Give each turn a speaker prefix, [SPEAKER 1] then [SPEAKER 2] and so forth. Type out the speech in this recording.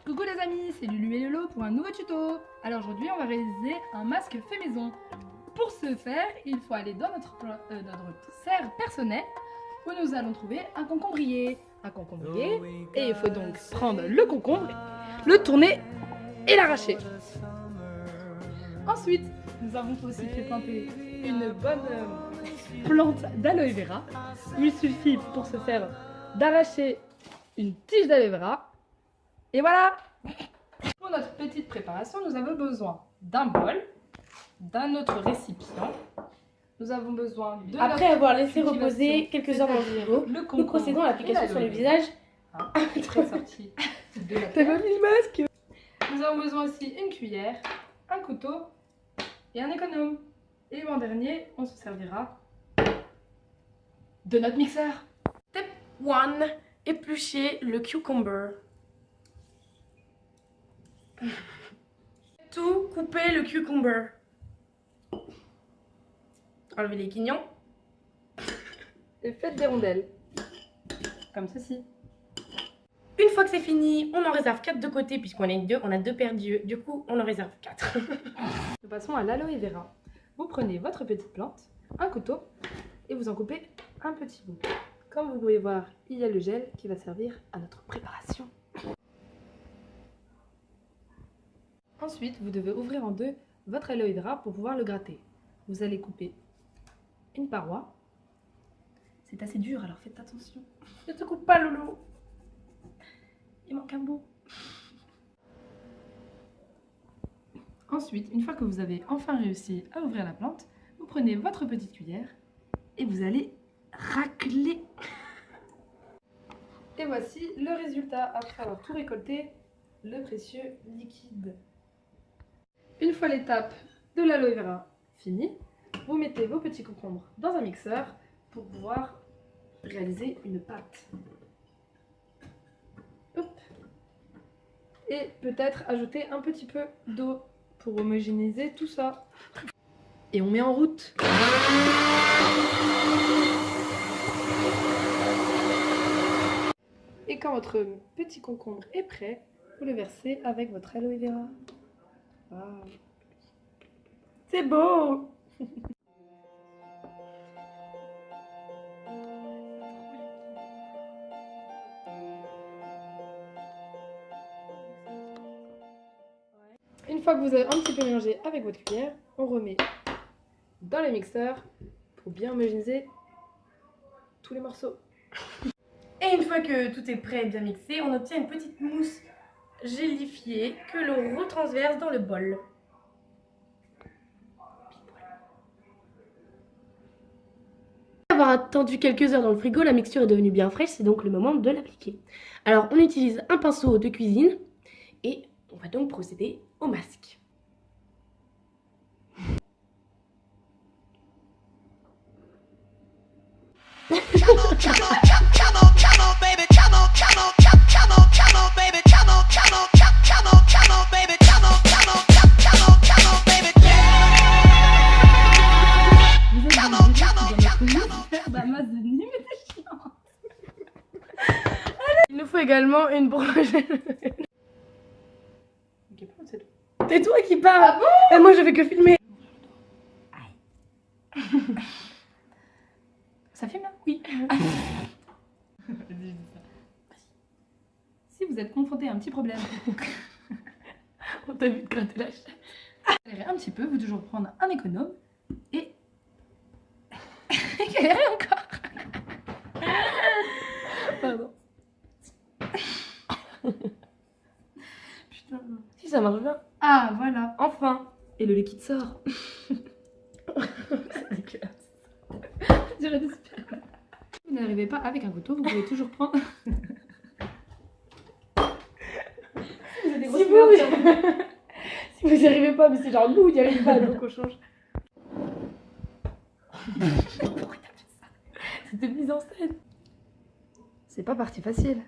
[SPEAKER 1] Coucou les amis, c'est Lulu et Lolo pour un nouveau tuto. Alors aujourd'hui on va réaliser un masque fait maison. Pour ce faire, il faut aller dans notre serre personnelle où nous allons trouver un concombrier. Et il faut donc prendre le concombre, le tourner et l'arracher. Ensuite, nous avons aussi fait planter une bonne plante d'aloe vera. Il suffit pour ce faire d'arracher une tige d'aloe vera. Et voilà! Pour notre petite préparation, nous avons besoin d'un bol, d'un autre récipient. Nous avons besoin de...
[SPEAKER 2] Après avoir laissé reposer quelques heures dans le frigo, nous procédons à l'application sur le visage.
[SPEAKER 1] Très sorti de la
[SPEAKER 2] T'as pas mis le masque?
[SPEAKER 1] Nous avons besoin aussi d'une cuillère, un couteau et un économe. Et en dernier, on se servira de notre mixeur.
[SPEAKER 2] Step 1, éplucher le cucumber. Tout couper le cucumber. Enlever les quignons.
[SPEAKER 1] Et faites des rondelles, comme ceci.
[SPEAKER 2] Une fois que c'est fini, on en réserve 4 de côté puisqu'on est deux, on a 2 paires d'yeux. Du coup, on en réserve 4.
[SPEAKER 1] Nous passons à l'aloe vera. Vous prenez votre petite plante, un couteau et vous en coupez un petit bout. Comme vous pouvez voir, il y a le gel qui va servir à notre préparation. Ensuite, vous devez ouvrir en deux votre aloe vera pour pouvoir le gratter. Vous allez couper une paroi. C'est assez dur, alors faites attention.
[SPEAKER 2] Ne te coupe pas, Lolo.
[SPEAKER 1] Il manque un bout. Ensuite, une fois que vous avez enfin réussi à ouvrir la plante, vous prenez votre petite cuillère et vous allez racler. Et voici le résultat après avoir tout récolté, le précieux liquide. Une fois l'étape de l'aloe vera finie, vous mettez vos petits concombres dans un mixeur pour pouvoir réaliser une pâte. Hop. Et peut-être ajouter un petit peu d'eau pour homogénéiser tout ça. Et on met en route. Et quand votre petit concombre est prêt, vous le versez avec votre aloe vera. Wow.
[SPEAKER 2] C'est beau.
[SPEAKER 1] Une fois que vous avez un petit peu mélangé avec votre cuillère, on remet dans le mixeur pour bien homogénéiser tous les morceaux.
[SPEAKER 2] Et une fois que tout est prêt et bien mixé, on obtient une petite mousse gélifiée que l'on retransverse dans le bol. Après avoir attendu quelques heures dans le frigo, la mixture est devenue bien fraîche, c'est donc le moment de l'appliquer. Alors on utilise un pinceau de cuisine et on va donc procéder au masque. Il nous faut également une broche. C'est toi qui parles.
[SPEAKER 1] Ah bon?
[SPEAKER 2] Et moi je fais que filmer.
[SPEAKER 1] Ça filme là? Oui. Si vous êtes confronté à un petit problème,
[SPEAKER 2] On t'a vu te gratter la chaise.
[SPEAKER 1] galérez un petit peu, vous toujours prendre un économe et galérez encore.
[SPEAKER 2] Pardon.
[SPEAKER 1] Putain.
[SPEAKER 2] Si ça marche bien.
[SPEAKER 1] Ah voilà.
[SPEAKER 2] Enfin.
[SPEAKER 1] Et le liquide sort.
[SPEAKER 2] C'est dégueulasse.
[SPEAKER 1] Je respire. Si vous n'arrivez pas avec un couteau, vous pouvez toujours prendre.
[SPEAKER 2] Si vous n'y arrivez pas, mais c'est genre nous, n'y arrive pas, donc on change.
[SPEAKER 1] Pourquoi t'as fait ça?
[SPEAKER 2] C'était mise en scène.
[SPEAKER 1] C'est pas parti facile.